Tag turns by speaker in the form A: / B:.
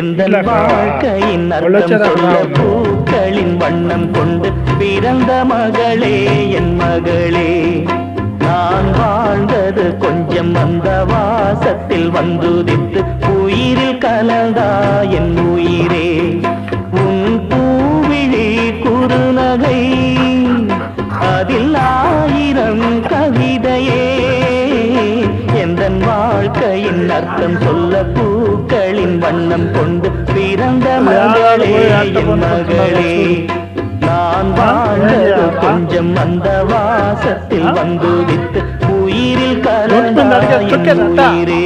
A: எந்த வாழ்க்கையின் அர்த்தம் சொல்ல பூக்களின் வண்ணம் கொண்டு பிறந்த மகளே என் மகளே. நான் வாழ்ந்தது கொஞ்சம் அந்த வாசத்தில் வந்துதித்து உயிரில் கலந்தா என் உயிரே. உன் பூவிழி குறுநகை அதில் 1000 கவிதையே. எந்த வாழ்க்கையின் அர்த்தம் சொல்ல பூக்களின் வண்ணம் கொண்டு பிறந்த மகளே என் மகளே. நான் வாழ்ந்தது கொஞ்சம் அந்த வாசத்தில் வந்துதித்து உயிரில் கலந்த என் உயிரே.